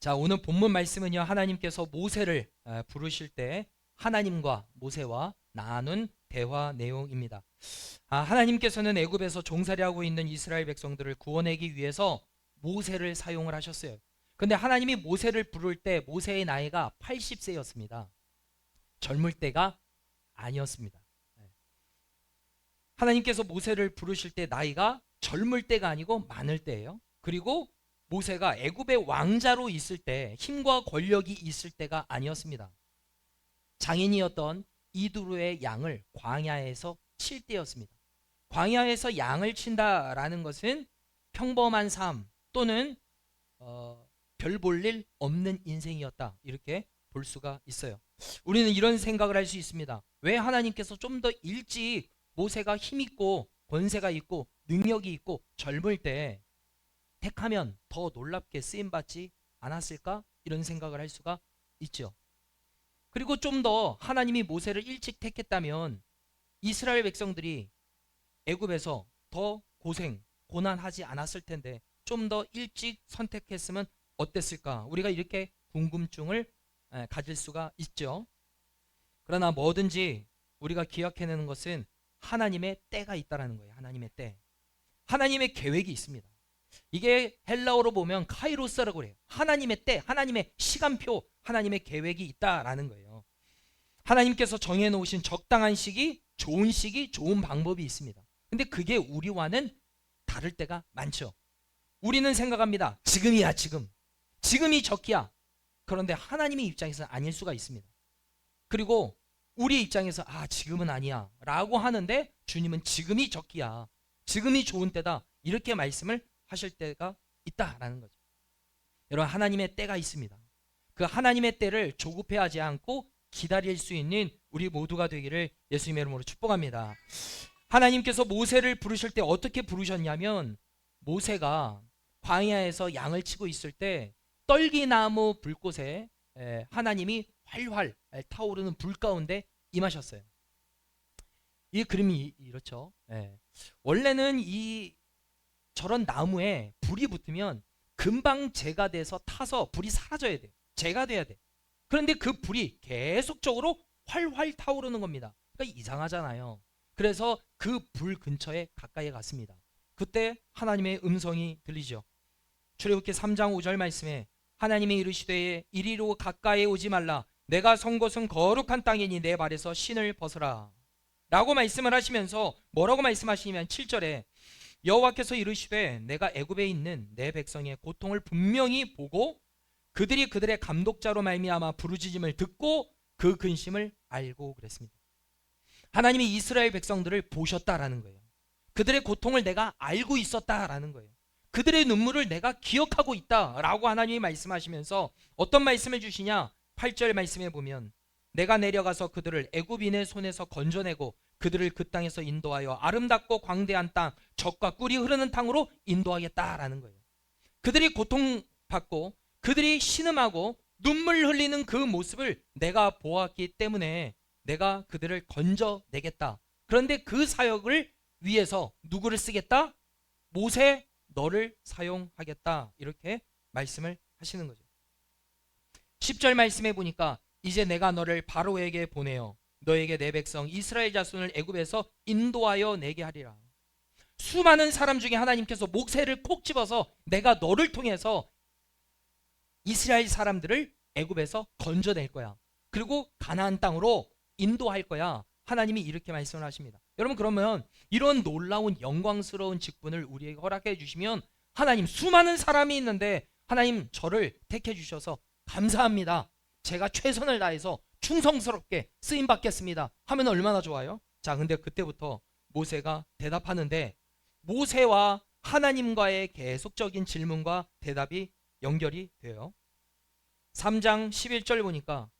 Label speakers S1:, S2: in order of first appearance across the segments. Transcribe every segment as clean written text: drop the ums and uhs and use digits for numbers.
S1: 자, 오늘 본문 말씀은요, 하나님께서 모세를 부르실 때 하나님과 모세와 나눈 대화 내용입니다. 하나님께서는 애굽에서 종살이하고 있는 이스라엘 백성들을 구원하기 위해서 모세를 사용을 하셨어요. 근데 하나님이 모세를 부를 때 모세의 나이가 80세였습니다. 젊을 때가 아니었습니다. 하나님께서 모세를 부르실 때 나이가 젊을 때가 아니고 많을 때예요. 그리고 모세가 애굽의 왕자로 있을 때, 힘과 권력이 있을 때가 아니었습니다. 장인이었던 이두루의 양을 광야에서 칠 때였습니다. 광야에서 양을 친다라는 것은 평범한 삶 또는 별 볼 일 없는 인생이었다, 이렇게 볼 수가 있어요. 우리는 이런 생각을 할 수 있습니다. 왜 하나님께서 좀 더 일찍 모세가 힘있고 권세가 있고 능력이 있고 젊을 때 택하면 더 놀랍게 쓰임받지 않았을까? 이런 생각을 할 수가 있죠. 그리고 좀 더 하나님이 모세를 일찍 택했다면 이스라엘 백성들이 애굽에서 더 고난하지 않았을 텐데 좀 더 일찍 선택했으면 어땠을까? 우리가 이렇게 궁금증을 가질 수가 있죠. 그러나 뭐든지 우리가 기억해내는 것은 하나님의 때가 있다는 거예요. 하나님의 때. 하나님의 계획이 있습니다. 이게 헬라어로 보면 카이로스라고 그래요. 하나님의 때, 하나님의 시간표, 하나님의 계획이 있다라는 거예요. 하나님께서 정해놓으신 적당한 시기, 좋은 시기, 좋은 방법이 있습니다. 근데 그게 우리와는 다를 때가 많죠. 우리는 생각합니다. 지금이야, 지금. 지금이 적기야. 그런데 하나님의 입장에서는 아닐 수가 있습니다. 그리고 우리 입장에서 지금은 아니야 라고 하는데 주님은 지금이 적기야, 지금이 좋은 때다, 이렇게 말씀을 하실 때가 있다라는 거죠. 여러분, 하나님의 때가 있습니다. 그 하나님의 때를 조급해하지 않고 기다릴 수 있는 우리 모두가 되기를 예수님의 이름으로 축복합니다. 하나님께서 모세를 부르실 때 어떻게 부르셨냐면, 모세가 광야에서 양을 치고 있을 때 떨기나무 불꽃에 하나님이 활활 타오르는 불 가운데 임하셨어요. 이 그림이 이렇죠. 원래는 저런 나무에 불이 붙으면 금방 재가 돼서 타서 불이 사라져야 돼요. 재가 돼야 돼. 그런데 그 불이 계속적으로 활활 타오르는 겁니다. 그러니까 이상하잖아요. 그래서 그 불 근처에 가까이 갔습니다. 그때 하나님의 음성이 들리죠. 출애굽기 3장 5절 말씀에 하나님이 이르시되 이리로 가까이 오지 말라, 내가 선 곳은 거룩한 땅이니 내 발에서 신을 벗어라 라고 말씀을 하시면서 뭐라고 말씀하시냐면 7절에 여호와께서 이르시되 내가 애굽에 있는 내 백성의 고통을 분명히 보고 그들이 그들의 감독자로 말미암아 부르짖음을 듣고 그 근심을 알고 그랬습니다. 하나님이 이스라엘 백성들을 보셨다라는 거예요. 그들의 고통을 내가 알고 있었다라는 거예요. 그들의 눈물을 내가 기억하고 있다라고 하나님이 말씀하시면서 어떤 말씀을 주시냐? 8절 말씀에 보면 내가 내려가서 그들을 애굽인의 손에서 건져내고 그들을 그 땅에서 인도하여 아름답고 광대한 땅, 젖과 꿀이 흐르는 땅으로 인도하겠다라는 거예요. 그들이 고통받고 그들이 신음하고 눈물 흘리는 그 모습을 내가 보았기 때문에 내가 그들을 건져내겠다. 그런데 그 사역을 위해서 누구를 쓰겠다? 모세, 너를 사용하겠다, 이렇게 말씀을 하시는 거죠. 10절 말씀해 보니까 이제 내가 너를 바로에게 보내어 너에게 내 백성 이스라엘 자손을 애굽에서 인도하여 내게 하리라. 수많은 사람 중에 하나님께서 모세를 콕 집어서 내가 너를 통해서 이스라엘 사람들을 애굽에서 건져낼 거야, 그리고 가나안 땅으로 인도할 거야, 하나님이 이렇게 말씀을 하십니다. 여러분, 그러면 이런 놀라운 영광스러운 직분을 우리에게 허락해 주시면 하나님, 수많은 사람이 있는데 하나님 저를 택해 주셔서 감사합니다, 제가 최선을 다해서 충성스럽게 쓰임 받겠습니다 하면 얼마나 좋아요. 자, 근데 그때부터 모세가 대답하는데 모세와 하나님과의 계속적인 질문과 대답이 연결이 돼요. 3장 11절 보니까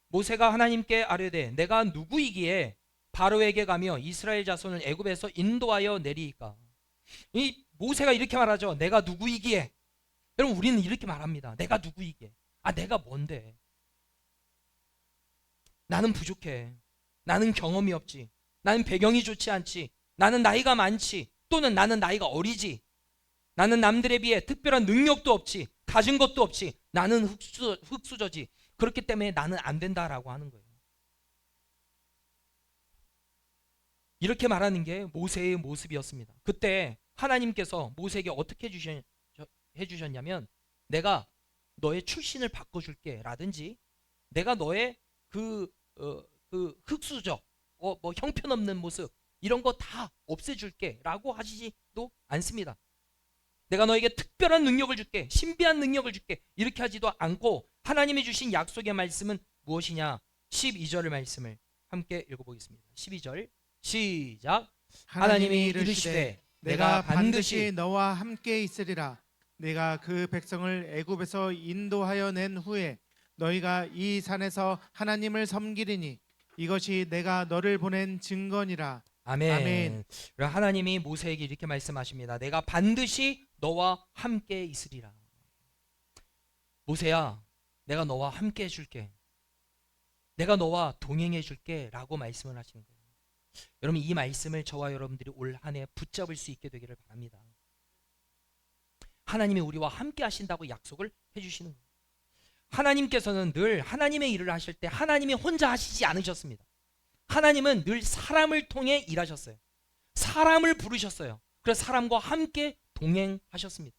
S1: 모세가 하나님께 아뢰되 내가 누구이기에 바로에게 가며 이스라엘 자손을 애굽에서 인도하여 내리이까. 이 모세가 이렇게 말하죠. 내가 누구이기에. 여러분, 우리는 이렇게 말합니다. 내가 누구이기에. 내가 뭔데. 나는 부족해. 나는 경험이 없지. 나는 배경이 좋지 않지. 나는 나이가 많지. 또는 나는 나이가 어리지. 나는 남들에 비해 특별한 능력도 없지. 가진 것도 없지. 나는 흙수저지. 그렇기 때문에 나는 안 된다라고 하는 거예요. 이렇게 말하는 게 모세의 모습이었습니다. 그때 하나님께서 모세에게 어떻게 해주셨냐면, 내가 너의 출신을 바꿔줄게 라든지, 내가 너의 그, 그 흙수저, 뭐 형편없는 모습, 이런 거 다 없애줄게 라고 하시지도 않습니다. 내가 너에게 특별한 능력을 줄게, 신비한 능력을 줄게, 이렇게 하지도 않고, 하나님이 주신 약속의 말씀은 무엇이냐? 12절의 말씀을 함께 읽어보겠습니다. 12절 시작. 하나님이 이르시되
S2: 내가 반드시 너와 함께 있으리라. 내가 그 백성을 애굽에서 인도하여 낸 후에 너희가 이 산에서 하나님을 섬기리니 이것이 내가 너를 보낸 증거니라.
S1: 아멘.
S2: 아멘.
S1: 하나님이 모세에게 이렇게 말씀하십니다. 내가 반드시 너와 함께 있으리라. 모세야, 내가 너와 함께 해줄게. 내가 너와 동행해 줄게 라고 말씀을 하시는 거예요. 여러분, 이 말씀을 저와 여러분들이 올 한 해 붙잡을 수 있게 되기를 바랍니다. 하나님이 우리와 함께 하신다고 약속을 해주시는 거예요. 하나님께서는 늘 하나님의 일을 하실 때 하나님이 혼자 하시지 않으셨습니다. 하나님은 늘 사람을 통해 일하셨어요. 사람을 부르셨어요. 그래서 사람과 함께 동행하셨습니다.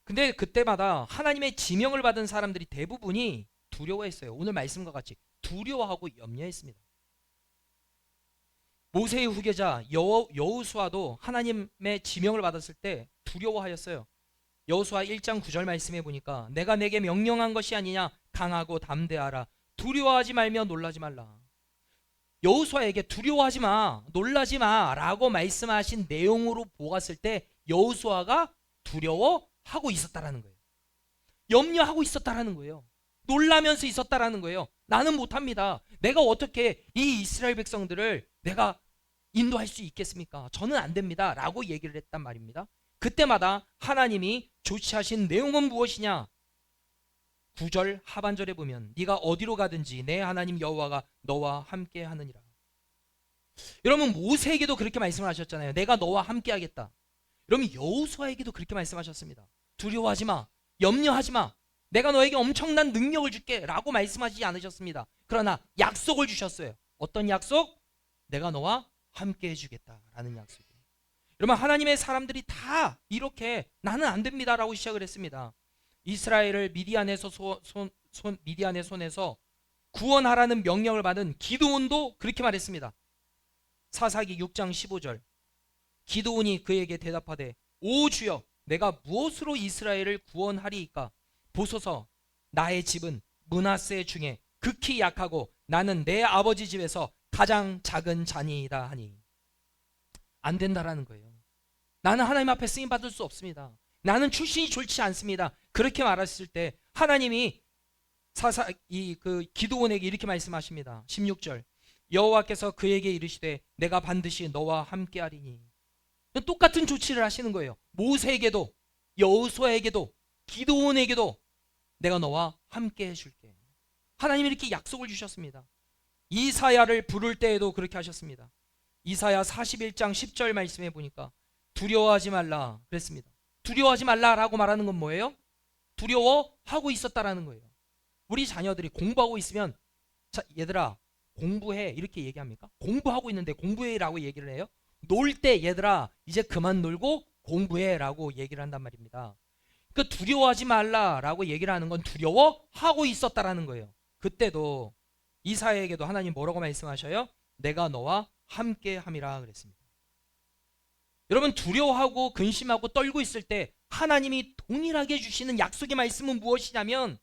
S1: 근데 그때마다 하나님의 지명을 받은 사람들이 대부분이 두려워했어요. 오늘 말씀과 같이 두려워하고 염려했습니다. 모세의 후계자 여호수아도 하나님의 지명을 받았을 때 두려워하였어요. 여호수아 1장 9절 말씀해 보니까 내가 내게 명령한 것이 아니냐, 강하고 담대하라, 두려워하지 말며 놀라지 말라. 여호수아에게 두려워하지 마, 놀라지 마 라고 말씀하신 내용으로 보았을 때 여호수아가 두려워하고 있었다라는 거예요. 염려하고 있었다라는 거예요. 놀라면서 있었다라는 거예요. 나는 못합니다. 내가 어떻게 이 이스라엘 백성들을 내가 인도할 수 있겠습니까? 저는 안 됩니다 라고 얘기를 했단 말입니다. 그때마다 하나님이 조치하신 내용은 무엇이냐? 9절 하반절에 보면 네가 어디로 가든지 내 하나님 여호와가 너와 함께 하느니라. 여러분, 모세에게도 그렇게 말씀을 하셨잖아요. 내가 너와 함께 하겠다. 여러분, 여호수아에게도 그렇게 말씀하셨습니다. 두려워하지 마, 염려하지 마, 내가 너에게 엄청난 능력을 줄게 라고 말씀하시지 않으셨습니다. 그러나 약속을 주셨어요. 어떤 약속? 내가 너와 함께 해주겠다라는 약속이에요. 여러분, 하나님의 사람들이 다 이렇게 나는 안 됩니다 라고 시작을 했습니다. 이스라엘을 미디안의 손에서 구원하라는 명령을 받은 기드온도 그렇게 말했습니다. 사사기 6장 15절 기드온이 그에게 대답하되 오 주여, 내가 무엇으로 이스라엘을 구원하리이까? 보소서, 나의 집은 므낫세 중에 극히 약하고 나는 내 아버지 집에서 가장 작은 자니이다 하니. 안 된다라는 거예요. 나는 하나님 앞에 쓰임 받을 수 없습니다. 나는 출신이 좋지 않습니다. 그렇게 말했을 때 하나님이 기드온에게 이렇게 말씀하십니다. 16절 여호와께서 그에게 이르시되 내가 반드시 너와 함께하리니. 똑같은 조치를 하시는 거예요. 모세에게도 여호수아에게도 기드온에게도 내가 너와 함께 해줄게. 하나님이 이렇게 약속을 주셨습니다. 이사야를 부를 때에도 그렇게 하셨습니다. 이사야 41장 10절 말씀해 보니까 두려워하지 말라 그랬습니다. 두려워하지 말라라고 말하는 건 뭐예요? 두려워하고 있었다라는 거예요. 우리 자녀들이 공부하고 있으면 자, 얘들아 공부해 이렇게 얘기합니까? 공부하고 있는데 공부해라고 얘기를 해요? 놀 때 얘들아 이제 그만 놀고 공부해라고 얘기를 한단 말입니다. 그 두려워하지 말라라고 얘기를 하는 건 두려워하고 있었다라는 거예요. 그때도 이사야에게도 하나님 뭐라고 말씀하셔요? 내가 너와 함께 함이라 그랬습니다. 여러분, 두려워하고 근심하고 떨고 있을 때 하나님이 동일하게 주시는 약속의 말씀은 무엇이냐면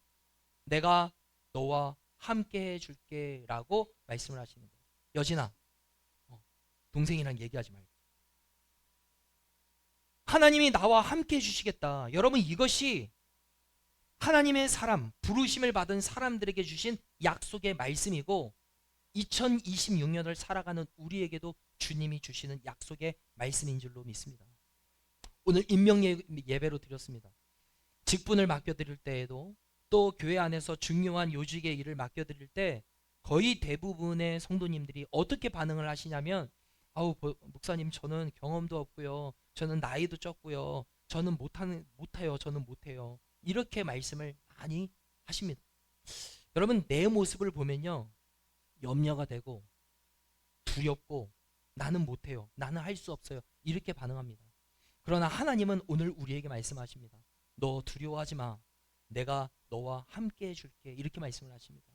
S1: 내가 너와 함께 해줄게 라고 말씀을 하시는 거예요. 여진아, 동생이랑 얘기하지 말고 하나님이 나와 함께 해주시겠다. 여러분, 이것이 하나님의 사람, 부르심을 받은 사람들에게 주신 약속의 말씀이고 2026년을 살아가는 우리에게도 주님이 주시는 약속의 말씀인 줄로 믿습니다. 오늘 임명 예배로 드렸습니다. 직분을 맡겨드릴 때에도 또 교회 안에서 중요한 요직의 일을 맡겨드릴 때 거의 대부분의 성도님들이 어떻게 반응을 하시냐면 아우 목사님 저는 경험도 없고요. 저는 나이도 적고요. 저는 못해요. 저는 못해요. 이렇게 말씀을 많이 하십니다. 여러분, 내 모습을 보면요, 염려가 되고 두렵고 나는 못해요. 나는 할 수 없어요. 이렇게 반응합니다. 그러나 하나님은 오늘 우리에게 말씀하십니다. 너 두려워하지 마. 내가 너와 함께 해줄게. 이렇게 말씀을 하십니다.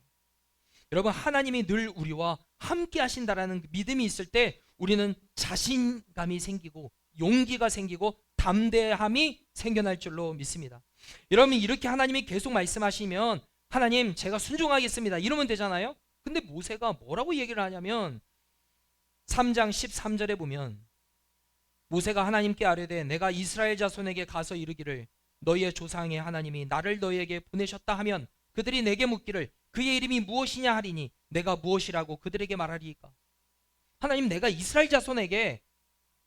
S1: 여러분, 하나님이 늘 우리와 함께 하신다라는 믿음이 있을 때 우리는 자신감이 생기고 용기가 생기고 담대함이 생겨날 줄로 믿습니다. 여러분, 이렇게 하나님이 계속 말씀하시면 하나님 제가 순종하겠습니다 이러면 되잖아요. 근데 모세가 뭐라고 얘기를 하냐면 3장 13절에 보면 모세가 하나님께 아뢰되 내가 이스라엘 자손에게 가서 이르기를 너희의 조상의 하나님이 나를 너희에게 보내셨다 하면 그들이 내게 묻기를 그의 이름이 무엇이냐 하리니 내가 무엇이라고 그들에게 말하리이까. 하나님, 내가 이스라엘 자손에게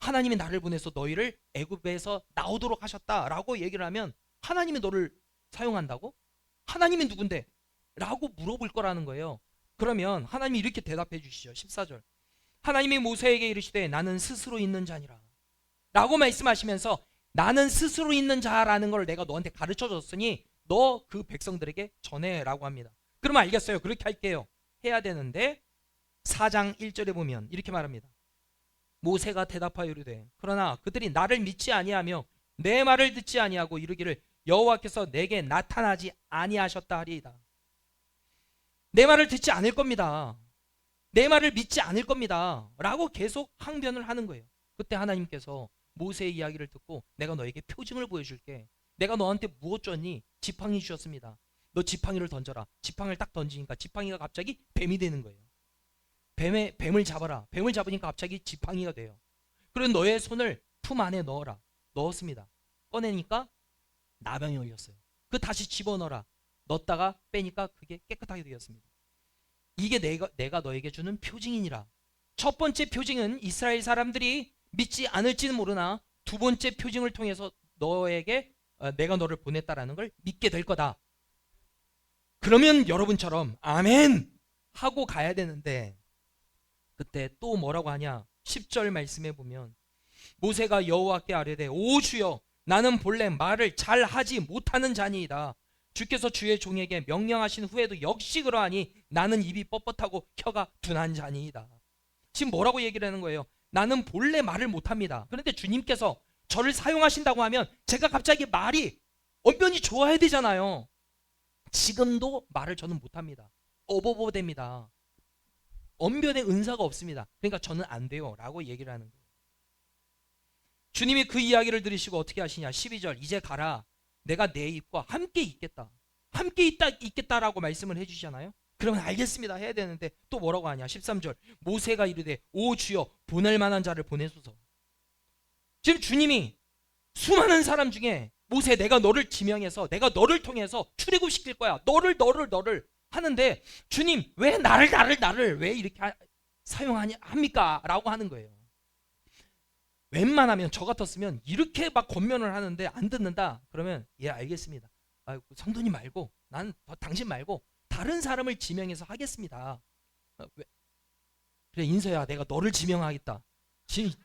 S1: 하나님이 나를 보내서 너희를 애굽에서 나오도록 하셨다라고 얘기를 하면 하나님이 너를 사용한다고? 하나님이 누군데? 라고 물어볼 거라는 거예요. 그러면 하나님이 이렇게 대답해 주시죠. 14절. 하나님이 모세에게 이르시되 나는 스스로 있는 자니라 라고 말씀하시면서 나는 스스로 있는 자라는 걸 내가 너한테 가르쳐 줬으니 너 그 백성들에게 전해라고 합니다. 그러면 알겠어요. 그렇게 할게요. 해야 되는데 4장 1절에 보면 이렇게 말합니다. 모세가 대답하여 이르되 그러나 그들이 나를 믿지 아니하며 내 말을 듣지 아니하고 이르기를 여호와께서 내게 나타나지 아니하셨다 하리이다. 내 말을 듣지 않을 겁니다. 내 말을 믿지 않을 겁니다 라고 계속 항변을 하는 거예요. 그때 하나님께서 모세의 이야기를 듣고 내가 너에게 표징을 보여줄게. 내가 너한테 무엇 줬니? 지팡이 주셨습니다. 너 지팡이를 던져라. 지팡이를 딱 던지니까 지팡이가 갑자기 뱀이 되는 거예요. 뱀을 잡아라. 뱀을 잡으니까 갑자기 지팡이가 돼요. 그리고 너의 손을 품 안에 넣어라. 넣었습니다. 꺼내니까 나병이 걸렸어요. 그 다시 집어넣어라. 넣었다가 빼니까 그게 깨끗하게 되었습니다. 이게 내가 너에게 주는 표징이니라. 첫 번째 표징은 이스라엘 사람들이 믿지 않을지는 모르나 두 번째 표징을 통해서 너에게 내가 너를 보냈다라는 걸 믿게 될 거다. 그러면 여러분처럼 아멘 하고 가야 되는데 그때 또 뭐라고 하냐? 10절 말씀에 보면 모세가 여호와께 아뢰되 오 주여 나는 본래 말을 잘 하지 못하는 자니이다. 주께서 주의 종에게 명령하신 후에도 역시 그러하니 나는 입이 뻣뻣하고 혀가 둔한 자니이다. 지금 뭐라고 얘기를 하는 거예요? 나는 본래 말을 못합니다. 그런데 주님께서 저를 사용하신다고 하면 제가 갑자기 말이 언변이 좋아야 되잖아요. 지금도 말을 저는 못합니다. 어버버됩니다. 언변의 은사가 없습니다. 그러니까 저는 안 돼요 라고 얘기를 하는 거예요. 주님이 그 이야기를 들으시고 어떻게 하시냐? 12절 이제 가라. 내가 내 입과 함께 있겠다. 함께 있겠다라고 말씀을 해주시잖아요. 그러면 알겠습니다 해야 되는데 또 뭐라고 하냐? 13절 모세가 이르되 오 주여 보낼 만한 자를 보내소서. 지금 주님이 수많은 사람 중에 모세 내가 너를 지명해서 내가 너를 통해서 출애굽시킬 거야. 너를 하는데 주님 왜 나를 왜 이렇게 사용합니까? 라고 하는 거예요. 웬만하면 저 같았으면 이렇게 막 권면을 하는데 안 듣는다. 그러면 예 알겠습니다. 성도님 말고 난 당신 말고 다른 사람을 지명해서 하겠습니다. 그래 인서야 내가 너를 지명하겠다.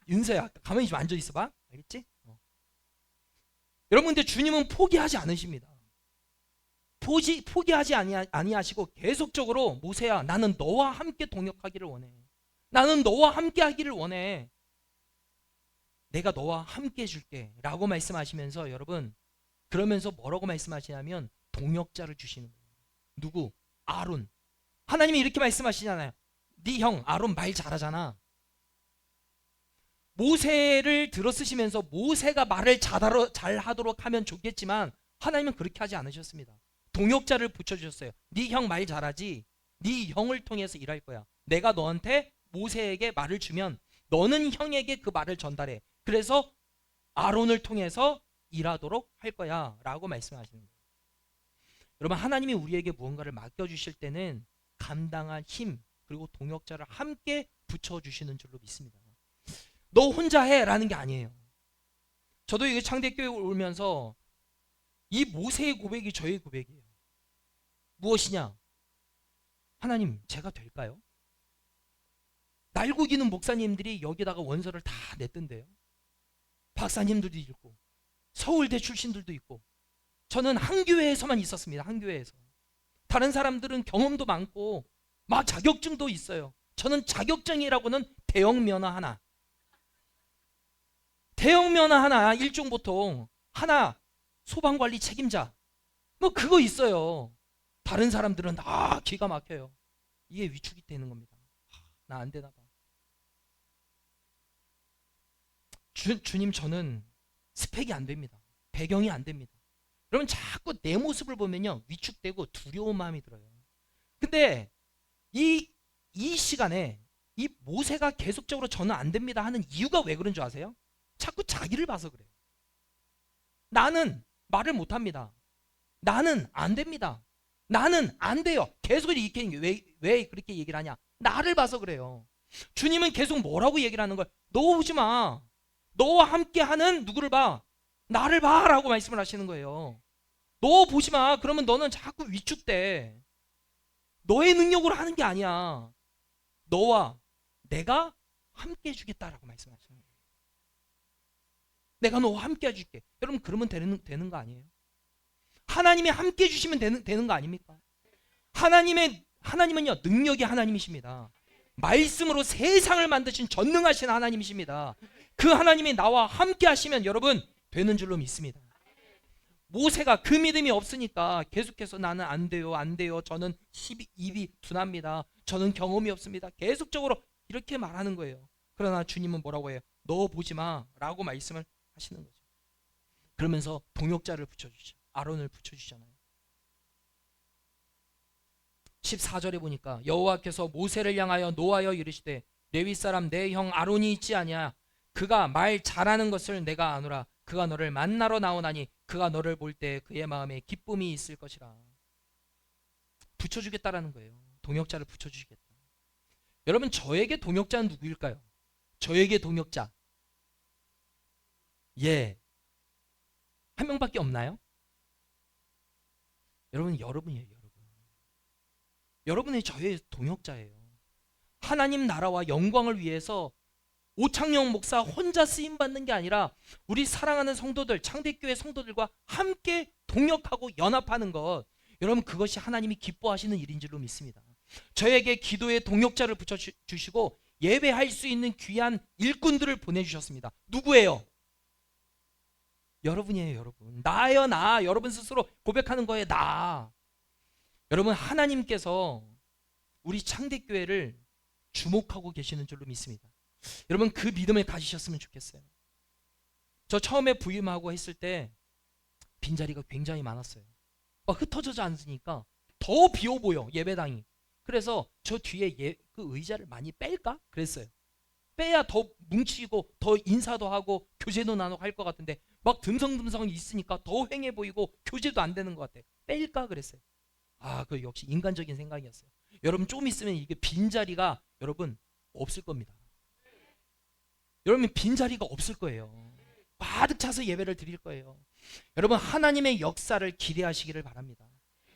S1: 인서야 가만히 좀 앉아 있어봐. 알겠지? 여러분 근데 주님은 포기하지 않으십니다. 포기하지 아니하시고 계속적으로 모세야 나는 너와 함께 동역하기를 원해. 나는 너와 함께 하기를 원해. 내가 너와 함께 해줄게 라고 말씀하시면서 여러분 그러면서 뭐라고 말씀하시냐면 동역자를 주시는 거예요. 누구? 아론. 하나님이 이렇게 말씀하시잖아요. 네 형 아론 말 잘하잖아. 모세를 들어쓰시면서 모세가 말을 잘하도록 하면 좋겠지만 하나님은 그렇게 하지 않으셨습니다. 동역자를 붙여주셨어요. 네 형 말 잘하지. 네 형을 통해서 일할 거야. 내가 너한테 모세에게 말을 주면 너는 형에게 그 말을 전달해. 그래서 아론을 통해서 일하도록 할 거야 라고 말씀하시는 거예요. 여러분 하나님이 우리에게 무언가를 맡겨주실 때는 감당한 힘 그리고 동역자를 함께 붙여주시는 줄로 믿습니다. 너 혼자 해 라는 게 아니에요. 저도 이게 창대교회 오면서 이 모세의 고백이 저의 고백이에요. 무엇이냐? 하나님 제가 될까요? 날고기는 목사님들이 여기다가 원서를 다 냈던데요. 박사님들도 읽고 서울대 출신들도 있고, 저는 한 교회에서만 있었습니다. 한 교회에서. 다른 사람들은 경험도 많고 막 자격증도 있어요. 저는 자격증이라고는 대형 면허 하나, 일종 보통 하나, 소방관리 책임자, 뭐 그거 있어요. 다른 사람들은 기가 막혀요. 이게 위축이 되는 겁니다. 나 안 되나 봐. 주님, 저는 스펙이 안 됩니다. 배경이 안 됩니다. 여러분, 자꾸 내 모습을 보면요, 위축되고 두려운 마음이 들어요. 근데 이 시간에 이 모세가 계속적으로 저는 안 됩니다 하는 이유가 왜 그런 줄 아세요? 자꾸 자기를 봐서 그래요. 나는 말을 못 합니다. 나는 안 됩니다. 나는 안 돼요. 계속 이렇게 왜 그렇게 얘기를 하냐? 나를 봐서 그래요. 주님은 계속 뭐라고 얘기를 하는 거예요? 너 오지 마. 너와 함께 하는 누구를 봐? 나를 봐라고 말씀을 하시는 거예요. 너 보지 마. 그러면 너는 자꾸 위축돼. 너의 능력으로 하는 게 아니야. 너와 내가 함께 해주겠다라고 말씀하시는 거예요. 내가 너와 함께 해줄게. 여러분, 그러면 되는 거 아니에요? 하나님이 함께 해주시면 되는 거 아닙니까? 하나님은요, 능력이 하나님이십니다. 말씀으로 세상을 만드신 전능하신 하나님이십니다. 그 하나님이 나와 함께 하시면 여러분 되는 줄로 믿습니다. 모세가 그 믿음이 없으니까 계속해서 나는 안 돼요. 저는 입이 둔합니다. 저는 경험이 없습니다. 계속적으로 이렇게 말하는 거예요. 그러나 주님은 뭐라고 해요? 너 보지 마 라고 말씀을 하시는 거죠. 그러면서 동역자를 붙여주죠. 아론을 붙여주잖아요. 14절에 보니까 여호와께서 모세를 향하여 노하여 이르시되 레위 사람 내 형 아론이 있지 아니야. 그가 말 잘하는 것을 내가 아노라. 그가 너를 만나러 나오나니 그가 너를 볼 때 그의 마음에 기쁨이 있을 것이라. 붙여주겠다라는 거예요. 동역자를 붙여주시겠다. 여러분, 저에게 동역자는 누구일까요? 저에게 동역자, 한 명밖에 없나요? 여러분이에요. 여러분이 저의 동역자예요. 하나님 나라와 영광을 위해서 오창영 목사 혼자 쓰임받는 게 아니라 우리 사랑하는 성도들, 창대교회 성도들과 함께 동역하고 연합하는 것, 여러분, 그것이 하나님이 기뻐하시는 일인 줄로 믿습니다. 저에게 기도의 동역자를 붙여주시고 예배할 수 있는 귀한 일꾼들을 보내주셨습니다. 누구예요? 여러분이에요. 여러분. 나예요. 나. 여러분 스스로 고백하는 거예요. 나. 여러분, 하나님께서 우리 창대교회를 주목하고 계시는 줄로 믿습니다. 여러분, 그 믿음을 가지셨으면 좋겠어요. 저 처음에 부임하고 했을 때 빈자리가 굉장히 많았어요. 흩어져지 않으니까 더 비어 보여, 예배당이. 그래서 저 뒤에 그 의자를 많이 뺄까? 그랬어요. 빼야 더 뭉치고 더 인사도 하고 교제도 나누고 할 것 같은데 막 듬성듬성 있으니까 더 휑해 보이고 교제도 안 되는 것 같아요. 뺄까? 그랬어요. 그 역시 인간적인 생각이었어요. 여러분, 좀 있으면 이게 빈자리가 여러분 없을 겁니다. 여러분, 빈자리가 없을 거예요. 가득 차서 예배를 드릴 거예요. 여러분, 하나님의 역사를 기대하시기를 바랍니다.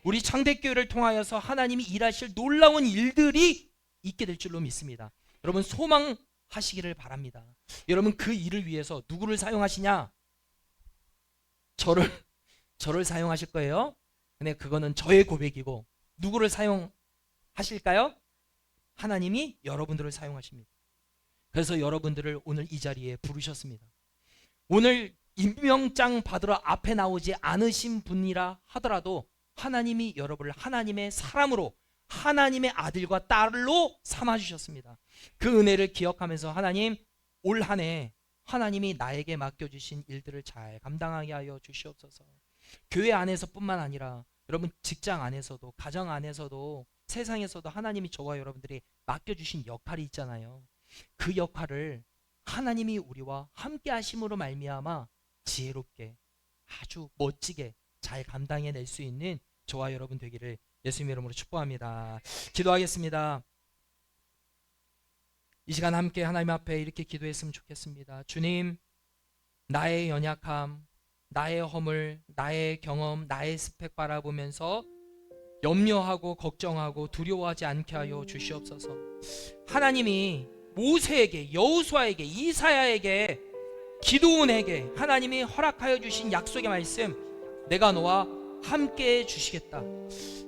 S1: 우리 창대교회를 통하여서 하나님이 일하실 놀라운 일들이 있게 될 줄로 믿습니다. 여러분, 소망하시기를 바랍니다. 여러분, 그 일을 위해서 누구를 사용하시냐? 저를 사용하실 거예요. 근데 그거는 저의 고백이고, 누구를 사용하실까요? 하나님이 여러분들을 사용하십니다. 그래서 여러분들을 오늘 이 자리에 부르셨습니다. 오늘 임명장 받으러 앞에 나오지 않으신 분이라 하더라도 하나님이 여러분을 하나님의 사람으로, 하나님의 아들과 딸로 삼아주셨습니다. 그 은혜를 기억하면서 하나님, 올 한 해 하나님이 나에게 맡겨주신 일들을 잘 감당하게 하여 주시옵소서. 교회 안에서뿐만 아니라 여러분 직장 안에서도, 가정 안에서도, 세상에서도 하나님이 저와 여러분들이 맡겨주신 역할이 있잖아요. 그 역할을 하나님이 우리와 함께 하심으로 말미암아 지혜롭게, 아주 멋지게 잘 감당해낼 수 있는 저와 여러분 되기를 예수님의 이름으로 축복합니다. 기도하겠습니다. 이 시간 함께 하나님 앞에 이렇게 기도했으면 좋겠습니다. 주님, 나의 연약함, 나의 허물, 나의 경험, 나의 스펙 바라보면서 염려하고 걱정하고 두려워하지 않게 하여 주시옵소서. 하나님이 모세에게, 여호수아에게, 이사야에게 기도원에게 하나님이 허락하여 주신 약속의 말씀, 내가 너와 함께 해 주시겠다.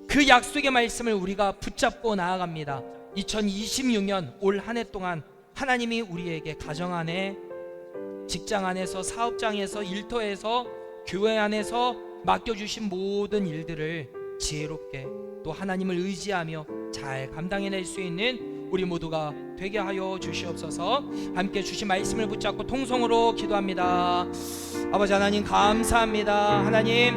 S1: 그 약속의 말씀을 우리가 붙잡고 나아갑니다. 2026년 올 한 해 동안 하나님이 우리에게 가정 안에, 직장 안에서, 사업장에서, 일터에서, 교회 안에서 맡겨주신 모든 일들을 지혜롭게 또 하나님을 의지하며 잘 감당해낼 수 있는 우리 모두가 되게 하여 주시옵소서. 함께 주신 말씀을 붙잡고 통성으로 기도합니다. 아버지 하나님 감사합니다. 하나님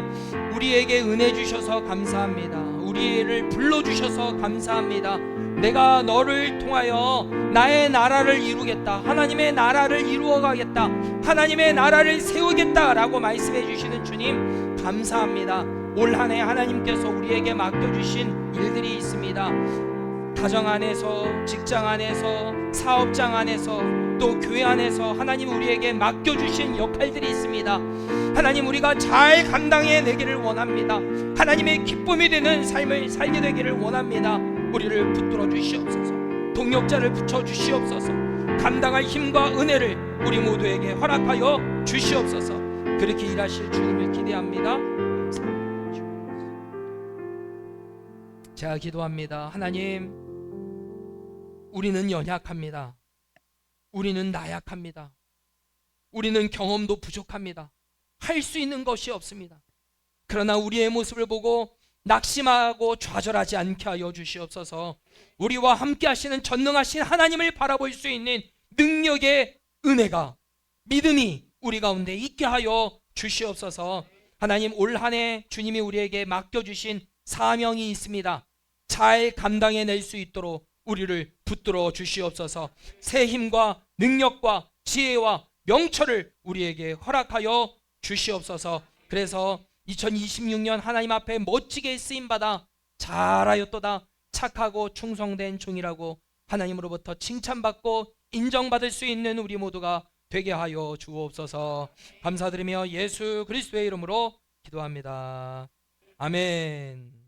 S1: 우리에게 은혜 주셔서 감사합니다. 우리를 불러주셔서 감사합니다. 내가 너를 통하여 나의 나라를 이루겠다, 하나님의 나라를 이루어가겠다, 하나님의 나라를 세우겠다 라고 말씀해 주시는 주님 감사합니다. 올 한 해 하나님께서 우리에게 맡겨주신 일들이 있습니다. 가정 안에서, 직장 안에서, 사업장 안에서, 또 교회 안에서 하나님 우리에게 맡겨주신 역할들이 있습니다. 하나님 우리가 잘 감당해내기를 원합니다. 하나님의 기쁨이 되는 삶을 살게 되기를 원합니다. 우리를 붙들어 주시옵소서. 동력자를 붙여 주시옵소서. 감당할 힘과 은혜를 우리 모두에게 허락하여 주시옵소서. 그렇게 일하실 주님을 기대합니다. 제가 기도합니다. 하나님 우리는 연약합니다. 우리는 나약합니다. 우리는 경험도 부족합니다. 할 수 있는 것이 없습니다. 그러나 우리의 모습을 보고 낙심하고 좌절하지 않게 하여 주시옵소서. 우리와 함께 하시는 전능하신 하나님을 바라볼 수 있는 능력의 은혜가, 믿음이 우리 가운데 있게 하여 주시옵소서. 하나님 올 한 해 주님이 우리에게 맡겨주신 사명이 있습니다. 잘 감당해낼 수 있도록 우리를 붙들어 주시옵소서. 새 힘과 능력과 지혜와 명철을 우리에게 허락하여 주시옵소서. 그래서 2026년 하나님 앞에 멋지게 쓰임받아 잘하였도다 착하고 충성된 종이라고 하나님으로부터 칭찬받고 인정받을 수 있는 우리 모두가 되게 하여 주옵소서. 감사드리며 예수 그리스도의 이름으로 기도합니다. 아멘.